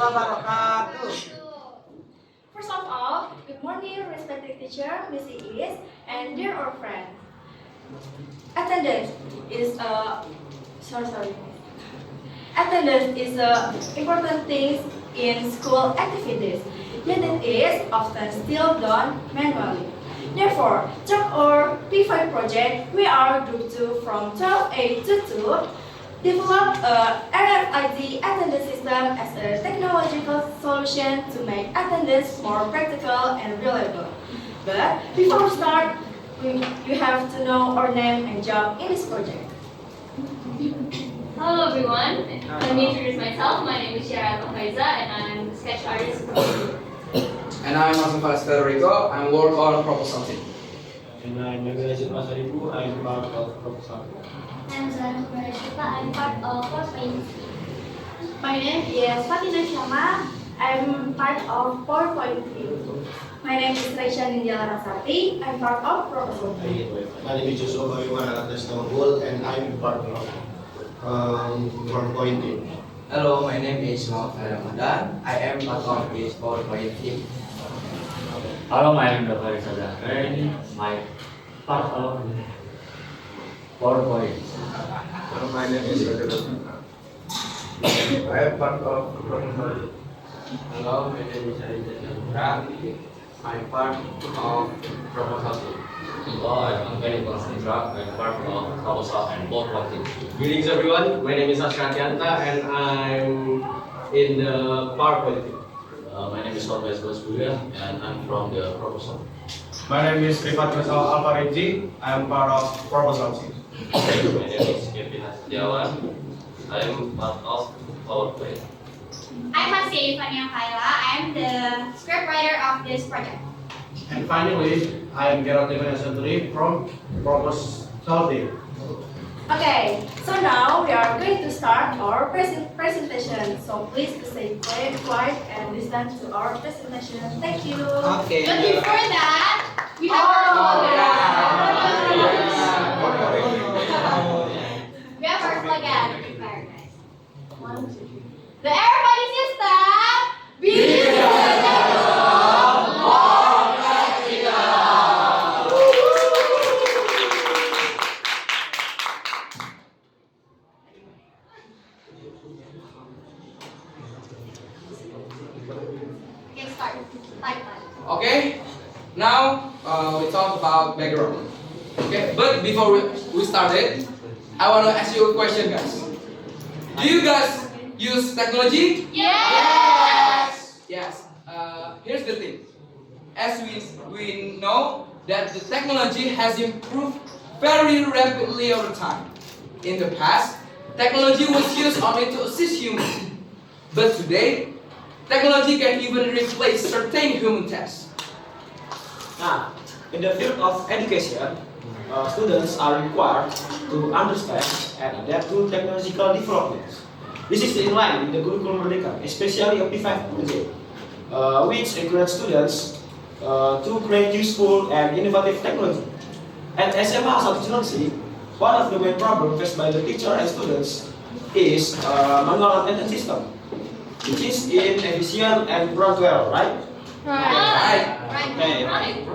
wabarakatuh. First of all, good morning, respected teacher, Miss Iis, and dear our friend. Attendance is a sorry. Attendance is a important thing in school activities, yet it is often still done manually. Therefore, through our P5 project, we are Group 2 from 12A to 2 develop a RFID attendance system as a technological solution to make attendance more practical and reliable. But before we start, you have to know our name and job in this project. Hello everyone, let me introduce myself. My name is Yara Faiza and I'm the sketch artist from the And I'm Martin Federico. I work on proposal team. And I'm Nagarajit Masaribu. I'm part of proposal. I'm Zara Shiva. I'm part of PowerPoint. My name is Fatina Syama. I'm part of PowerPoint team. My name is Raisha Ninjala Rasati. I'm part of proposal team. My name is Joshua Bagaimana Atasnawul and I'm part of PowerPoint team. Hello, my name is Muhammad Ramadan. I am part of this PowerPoint team. Hello, my name is Dr. Sadakar. My part of PowerPoint. Hello, my name is Raja. I am part of proposal. Hello, my name is Arijat Chandra. I'm part of proposal team. Hello, I'm Ferry Chandra. I'm part of proposal and PowerPoint team. Greetings everyone, my name is Ashratianta and I'm in the PowerPoint team. My name is Torbes Basbulia and I'm from the proposal. My name is Rifat Rizal Alfareji. I am part of proposal team. My name is Kevin Setiawan. I am part of PowerPoint. I'm Masya Ivania Kaila. I'm the scriptwriter of this project. And finally, I am Gerald Devana Santuri from proposal team. Okay, so now we are going to start our presentation. So please stay quiet and listen to our presentation. Thank you. Oke. But before that, we have we have our slogan prepared, guys. 1, 2, 3. The everybody system. Okay, start. Like that. Okay, now we talk about background. Okay, but before we started, I want to ask you a question, guys. Do you guys use technology? Yes. Yes. Here's the thing. As we know that the technology has improved very rapidly over time. In the past, technology was used only to assist humans, but today, technology can even replace certain human tasks. Now, in the field of education, students are required to understand and adapt to technological developments. This is in line with the Curriculum Merdeka, especially a P5 project, which encourages students to create useful and innovative technology. At SMA Asal Cilengsi, one of the main problems faced by the teacher and students is manual attendance system, which is inefficient and prone to error, right? Okay.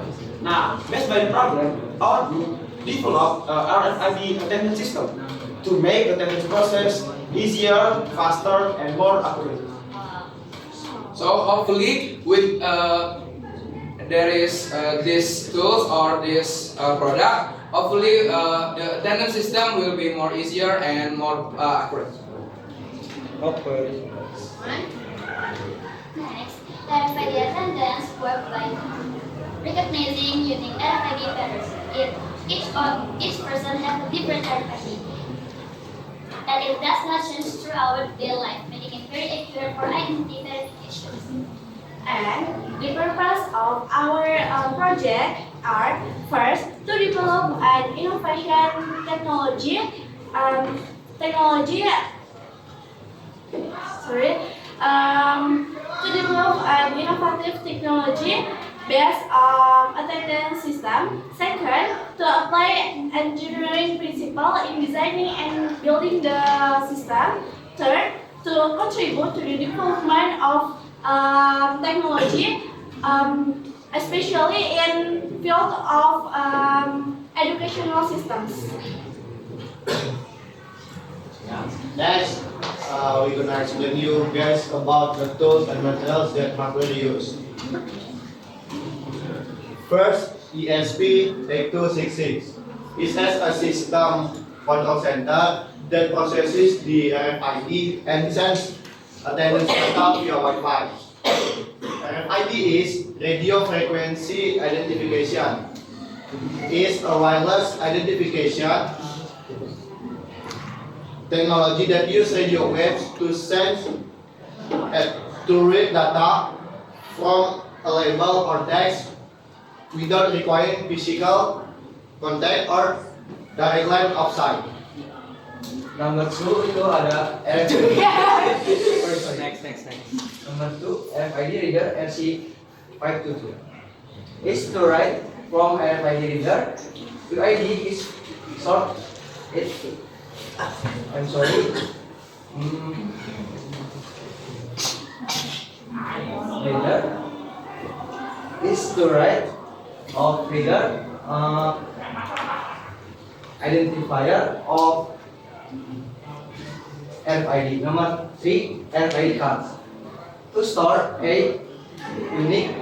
Now, based by the problem, our group developed RFID attendance system to make the attendance process easier, faster, and more accurate. So hopefully, with there is these tools or this product, hopefully the attendance system will be more easier and more accurate. Okay. Next, the RFID attendance work by recognizing unique RFID patterns. Each person has a different RFID, and it does not change throughout their life, making it very accurate for identity verification. And the purpose of our project are first to develop an innovation technology, to develop an innovative technology based on attendance system. Second, to apply engineering principle in designing and building the system. Third, to contribute to the development of technology, especially in field of educational systems. Next, we're gonna explain you guys about the tools and materials that Macquarie use. First, ESP8266. It has a system control center that processes the RFID and sends attendance data via Wi-Fi. RFID is radio frequency identification. Is a wireless identification technology that uses radio waves to send to read data from a label or text without requiring physical contact or direct line of sight. Number 2 itu ada RFID. Next. Number 2 RFID reader RC522. Is to write from RFID reader. UID is short. I'm sorry. Reader is to write of reader identifier of RFID. Number 3 RFID cards to store a unique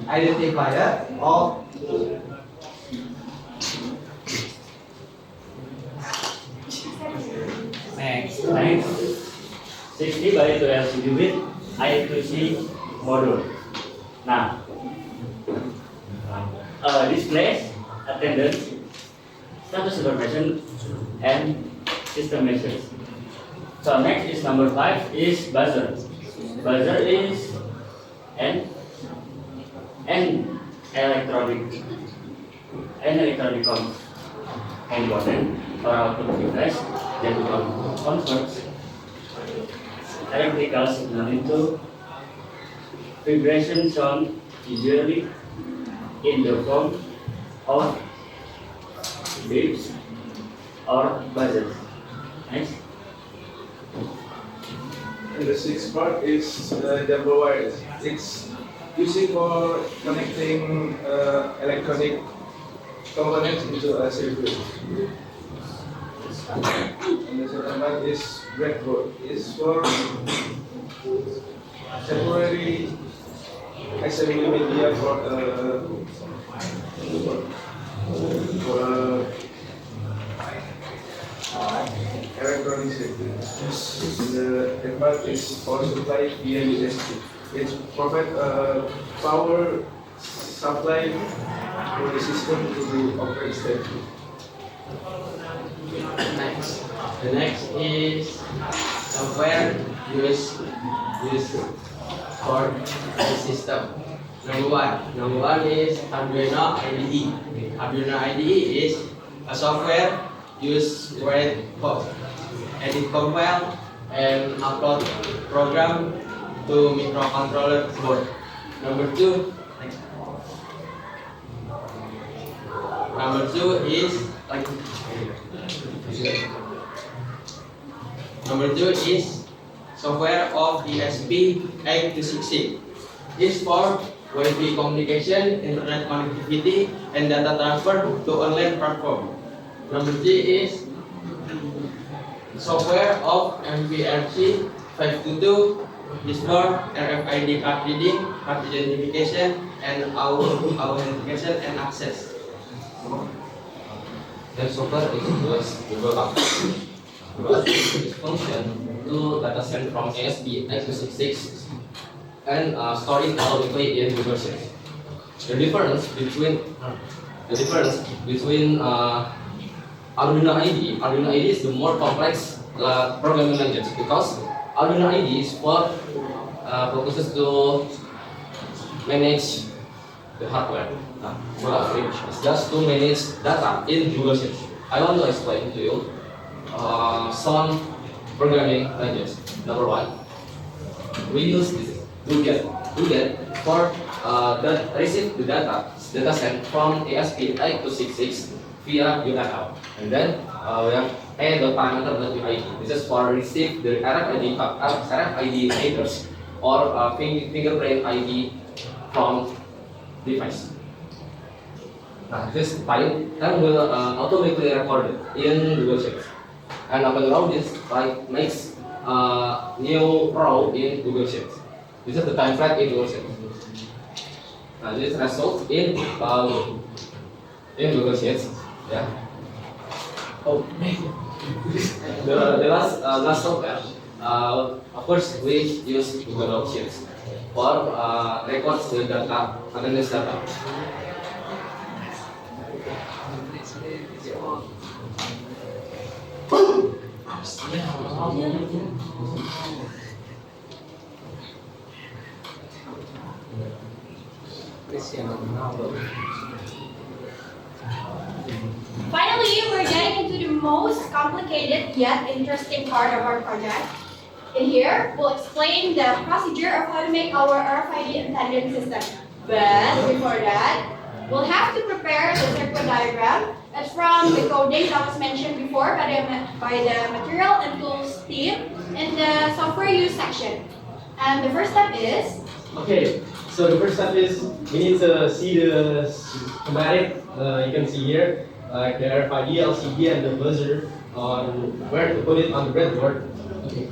identifier of Next, 60 by 2 LCD with I2C module. Now, displays attendance, status information, and system messages. So next is number 5 is buzzer. Buzzer is an electronic component or output device that converts electrical signal into vibration sound, usually in the form of beeps or buzzers. Next. And the sixth part is double wired. It's using for connecting electronic components into a circuit. And the second part is breadboard. It's for temporary assembly media for electronic circuit. The third part is power supply via USB. It provides power supply for the system to operate safely. The next is software used for the system. Number one is Arduino IDE. Arduino IDE is a software used to create code, edit code file, and upload program to microcontroller board. Number two is software of ESP8266. It's for Wi-Fi communication, internet connectivity, and data transfer to online platform. Number three is software of MPRC522. Is for RFID card reading, card identification, and authentication and access. The software is used Google Apps. Google Apps is function to data sent from ESP8266 and store it automatically in Google Sheets. The difference between Arduino IDE is the more complex programming language because Arduino IDE is for focuses to manage the hardware. Google is just to manage data in Google Sheets. I want to explain to you some programming languages. Number one, we use this UGET for that receive the data set from ASP8266 via URL. And then we have a.parameter.uid. This is for receive the RFID headers or fingerprint ID from device. This file then will automatically record in Google Sheets. And upon run this file makes new row in Google Sheets. This is the template in Google Sheets. This results in Google Sheets. Yeah. Oh, the last software. Of course, we use Google Sheets for records the data, analyze data. Finally, we're getting into the most complicated yet interesting part of our project. In here, we'll explain the procedure of how to make our RFID attendance system. But before that, we'll have to prepare the circuit diagram. That's from the coding that was mentioned before by the material and tools team in the software use section. And the first step is... Okay, so the first step is we need to see the schematic. You can see here, like the RFID, LCD, and the buzzer on where to put it on the breadboard. Okay.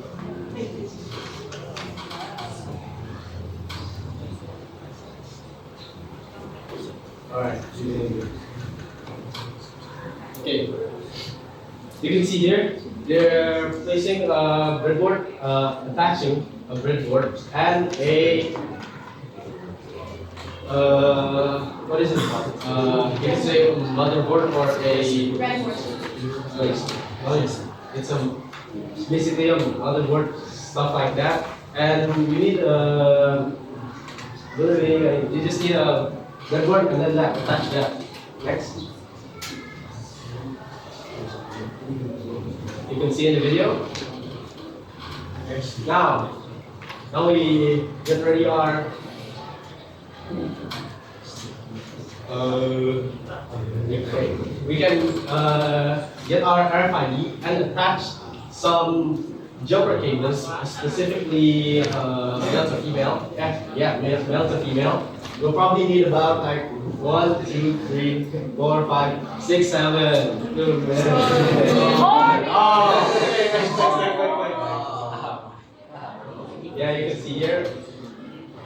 Alright. Okay. You can see here, they're placing a breadboard, attaching a breadboard and a what is it called? You can say motherboard or a it's basically a motherboard, stuff like that. And you need you just need a breadboard and then attach that. Next. You can see in the video. Now we get ready our we can get our RFID and attach some jumper cables, specifically male to female. Yeah, male to female. We'll probably need about like 1, 2, 3, 4, 5, 6, 7. Yeah, you can see here.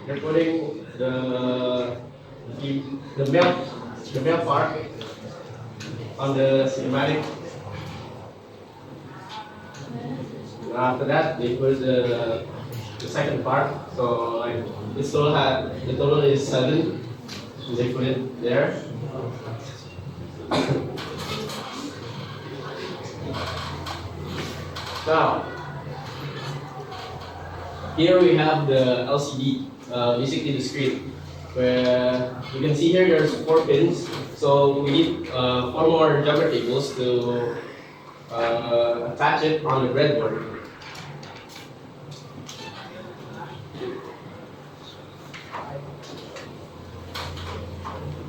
They're putting the male part on the schematic. After that, they put the second part. So like this the total is 7. So they put it there. Now, here we have the LCD, basically the screen, where you can see here there's 4 pins. So we need 4 more jumper cables to attach it on the breadboard. You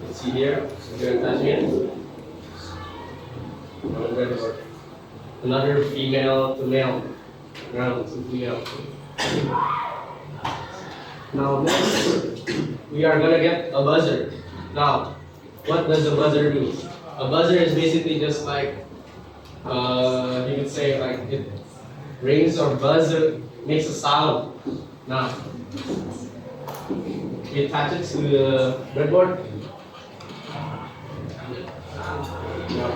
can see here, you're attaching it on the breadboard. Another female to male, round to female. Now next, we are gonna get a buzzer. Now, what does a buzzer do? A buzzer is basically just like, you could say like it rings or buzzes, makes a sound. Now, we attach it to the breadboard. Now,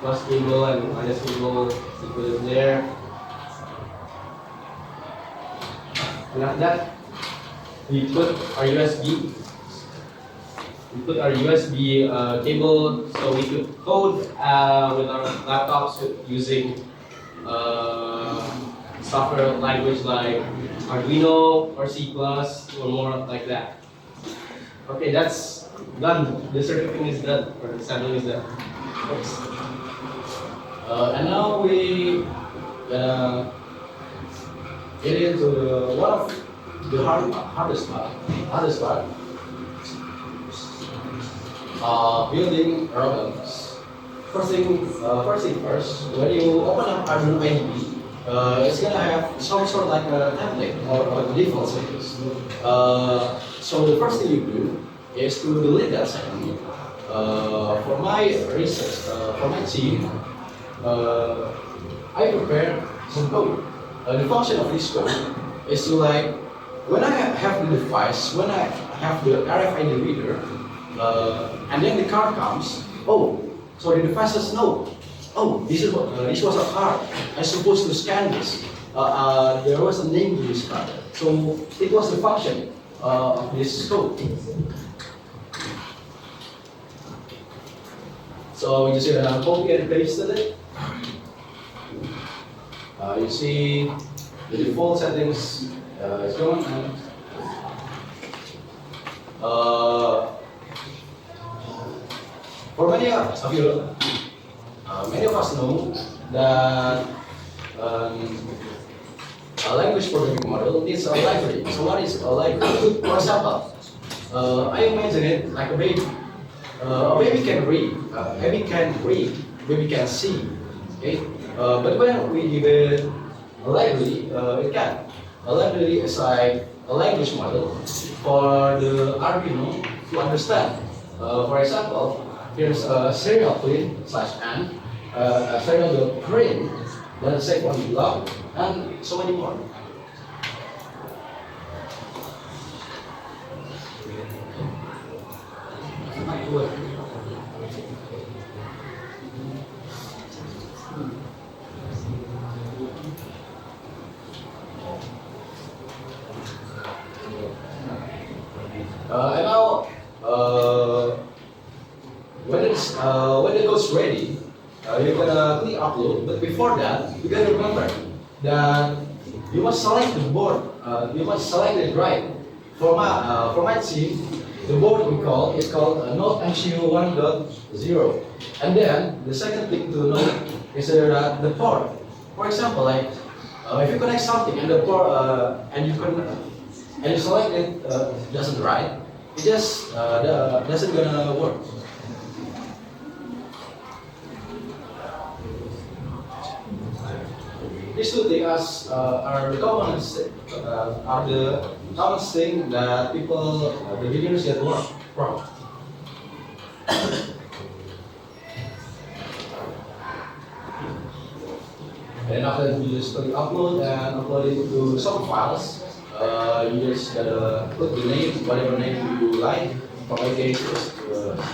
plus cable and minus cable, we put it there. And after that, we put our USB. We put our USB cable so we could code with our laptops using software language like Arduino or C++ or more like that. Okay, that's done. The circuiting is done, or the assembly is done. Oops. And now we get into one of the hardest part, building robots. First thing first, when you open up Arduino IDE, it's gonna have some sort of like a template or a default settings. So the first thing you do is to delete that setting. For my research, for my team, I prepared some code. The function of this code is to like, when I have the device, when I have the RFID reader, and then the card comes, oh, so the device says no. Oh, this was a card. I'm supposed to scan this. There was a name to this card. So it was the function of this code. So you see that I copy and pasted it. You see the default settings is gone. And, for many of you, many of us know that a language programming model needs a library. So what is a library? For example, I imagine it like a baby. A baby can read, baby can see. Okay, but when we give it a library, it can. A library is like a language model for the Arduino to understand. For example, here's a serial clean /n, a serial print, then a second one below, and so many more. And now, when it goes ready, you're gonna click upload. But before that, you gotta remember that you must select the board. You must select it right. For my team, the board we call is called Node MCU 1.0. And then the second thing to know is that the port. For example, like if you connect something and the port and you select it doesn't right, it just doesn't gonna work. These two things are the common thing that people, the beginners get wrong from. And after you just click upload and upload it to some files, you just gotta put the name, whatever name you like. For my case, just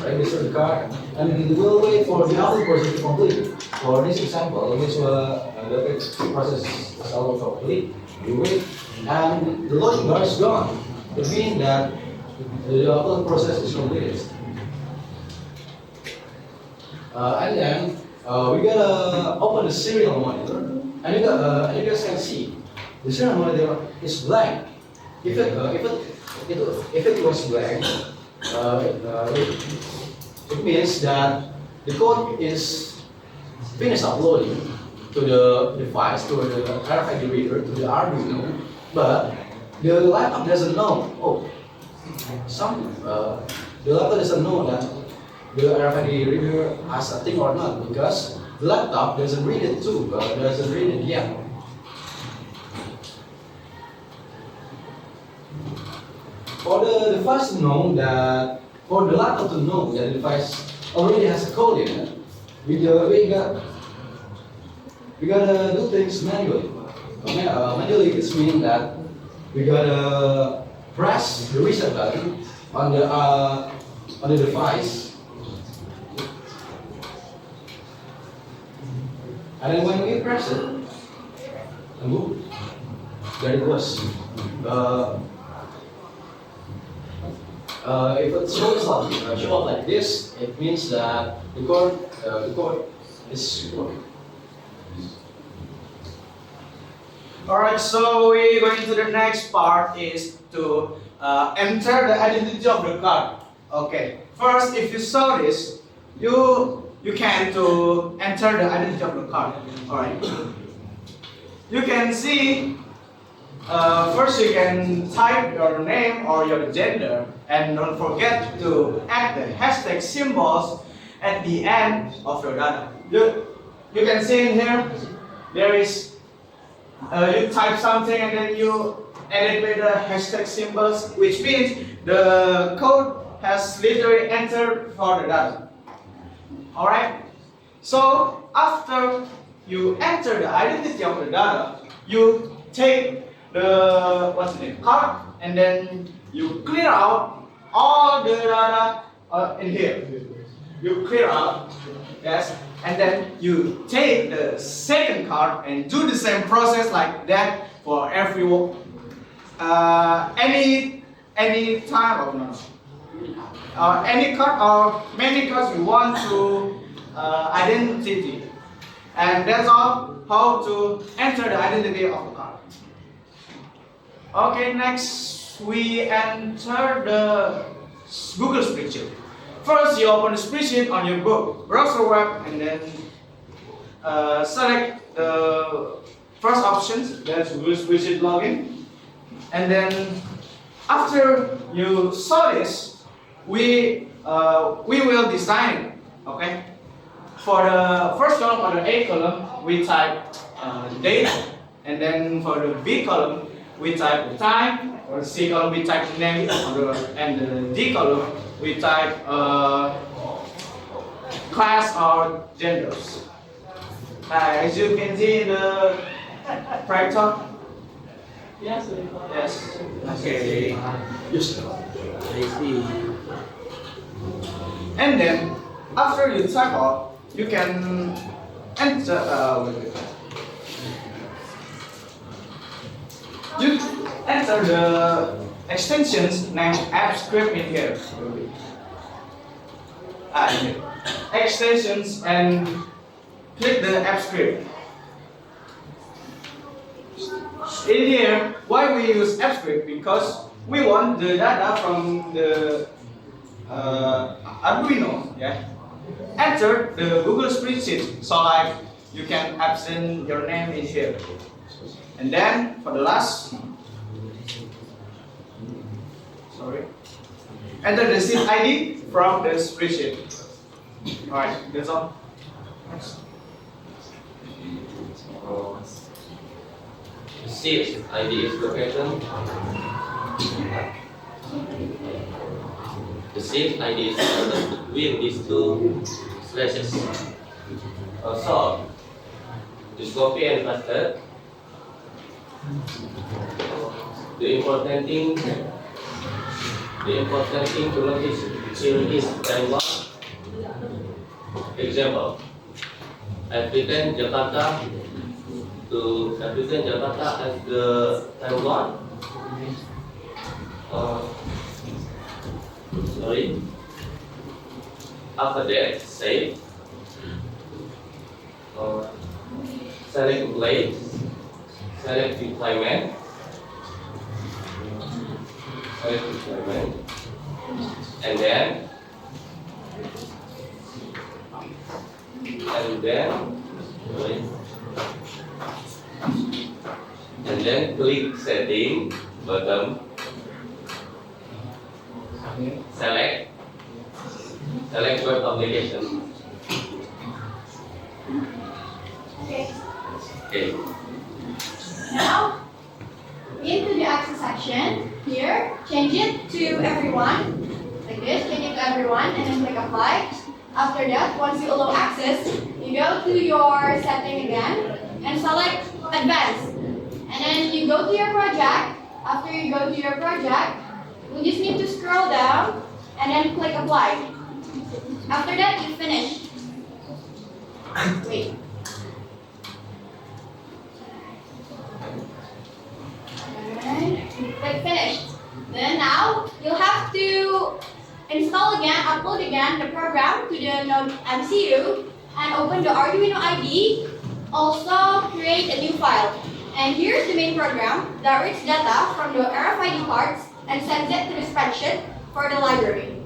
register the card, and we'll wait for the other process to complete. For this example, which the process is almost complete, you wait, and the loading bar is gone. It means that the upload process is completed. And then we gotta open the serial monitor, and you guys can see the serial monitor is blank. If it was blank, it means that the code is finished uploading to the device, to the RFID reader, to the Arduino, but the laptop doesn't know. Oh, the laptop doesn't know that the RFID reader has a thing or not, because the laptop doesn't read it too, doesn't read it yet. For the device to know that, for the laptop to know that the device already has a code in it, we gotta do things manually. Manually, it means that we gotta press the reset button on the device, and then when we press it, and move, there it goes. If it shows up like this, it means that the code is working. Alright, so we're going to the next part is to enter the identity of the card. Okay, first if you saw this, you can to enter the identity of the card. Alright, you can see first you can type your name or your gender, and don't forget to add the hashtag symbols at the end of your data. You can see in here, there is, you type something and then you edit with the hashtag symbols, which means the code has literally entered for the data. Alright? So after you enter the identity of the data, you take the card and then you clear out all the data in here. You clear out, yes, and then you take the second card and do the same process like that for everyone. Any time of any card or many cards you want to identity, and that's all how to enter the identity of the card. Okay, next we enter the Google Spreadsheet. First, you open the spreadsheet on your browser web and then select the first options, that's Google Spreadsheet login. And then after you saw this, we will design it. Okay. For the first column or the A column, we type date, and then for the B column, we type the time. For the C column, we type the name, and the D column, we type class or genders. As you can see in the right top. Yes. Yes. Okay. Yes. I see. And then after you type out, you can enter. You enter the extensions named AppScript in here. Here. Extensions and click the AppScript. In here, why we use AppScript? Because we want the data from the Arduino, yeah, enter the Google Spreadsheet. So like you can absent your name in here. And then for the last, enter the seed ID from the spreadsheet. Alright, that's all. Next. The seed ID is located. The seed ID is located between these two slashes. So, just copy and paste it. The important thing to notice here is time one. Example, I've written Jakarta as the time one. After that, save. Select blade. Select deployment. And then click setting bottom. Select web application. Okay. Now, into the access section, here, change it to everyone, like this, change it to everyone, and then click apply. After that, once you allow access, you go to your setting again, and select advanced. And then you go to your project. After you go to your project, you just need to scroll down, and then click apply. After that, you finish. Wait. Click finished. Then now you'll have to install again, upload again the program to the Node MCU and open the Arduino IDE. Also create a new file. And here's the main program that reads data from the RFID cards and sends it to the spreadsheet for the library.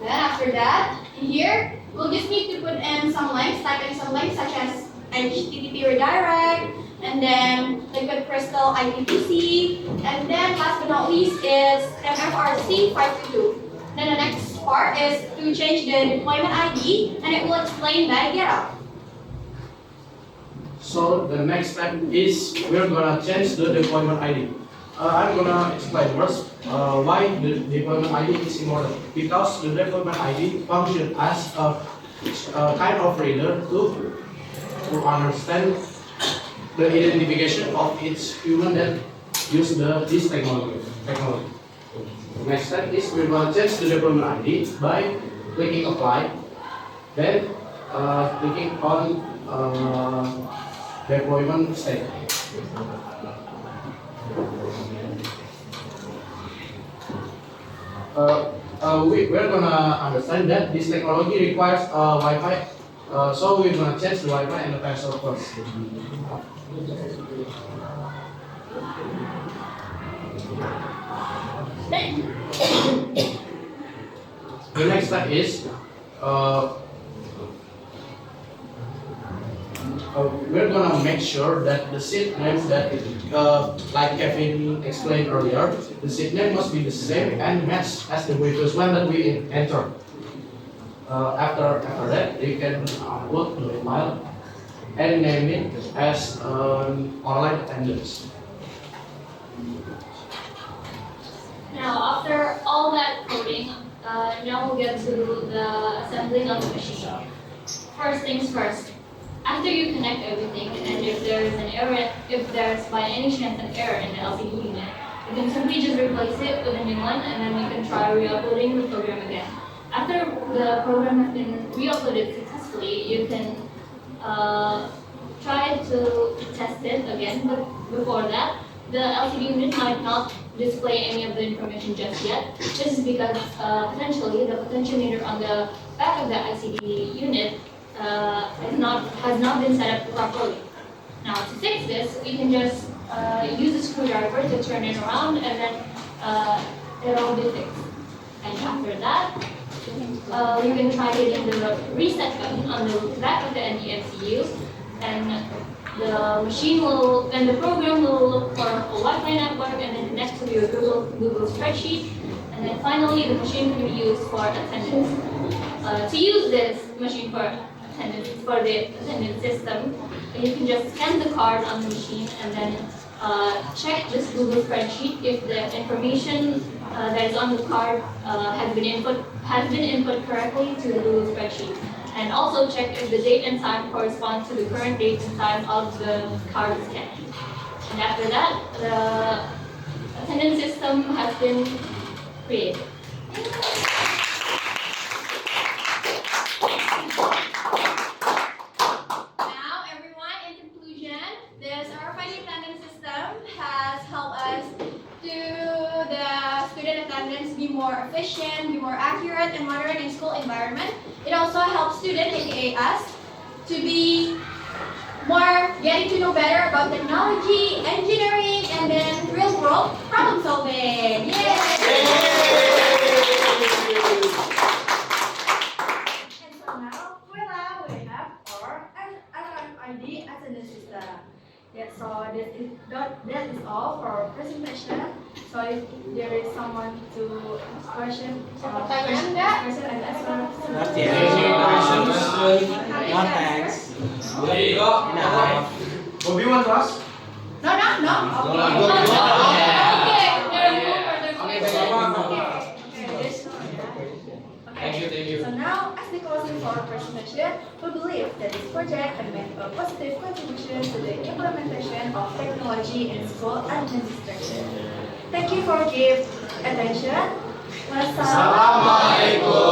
Then after that, in here, we'll just need to put in some links, type in some links such as HTTP redirect, and then liquid crystal IPPC, and then last but not least is MFRC 522. Then the next part is to change the deployment ID, and it will explain by GitHub. So the next step is we're gonna change the deployment ID. I'm gonna explain first why the deployment ID is important. Because the deployment ID functions as a kind of reader to understand the identification of each human that use this technology. Next step is we're gonna change the deployment ID by clicking apply, then clicking on deployment state. We're gonna understand that this technology requires Wi-Fi, so we're gonna change the Wi-Fi and the password first. The next step is we're gonna make sure that the seed names that, like Kevin explained earlier, the seed name must be the same and match as the previous one that we entered. After that, you can upload the file and name it as online attendance. Now, after all that coding, now we'll get to the assembling of the machine. First things first. After you connect everything, and if there is an error, if there's by any chance an error in the LCD unit, you can simply just replace it with a new one, and then you can try re-uploading the program again. After the program has been re-uploaded successfully, you can try to test it again, but before that, the LCD unit might not display any of the information just yet. This is because potentially the potentiometer on the back of the ICD unit has not been set up properly. Now to fix this, we can just use a screwdriver to turn it around, and then it'll be fixed. And after that, you can try hitting the reset button on the back of the NDMCU, and the machine will, and the program will look for a Wi-Fi network and then connect to your Google spreadsheet, and then finally the machine can be used for attendance. To use this machine for attendance, for the attendance system, you can just scan the card on the machine and then check this Google spreadsheet if the information that is on the card has been input correctly to the Google spreadsheet. And also check if the date and time corresponds to the current date and time of the card scan. And after that, the attendance system has been created. Now, everyone, in conclusion, this RFID attendance system has helped us to the student attendance be more efficient, be more accurate, and modern in school environment. It also helps students, aka us, to be more getting to know better about technology, engineering, and then real world problem solving. Yay! And so now, we have our RFID attendance system. Yeah, so that is all for our presentation. So if there is someone to ask question, question and answer. No thanks. Bobby want to ask? No. Okay. Thank you. So now, as the closing for our presentation, we believe that this project can make a positive contribution to the implementation of technology in school administration. Thank you for your attention. Wassalamualaikum.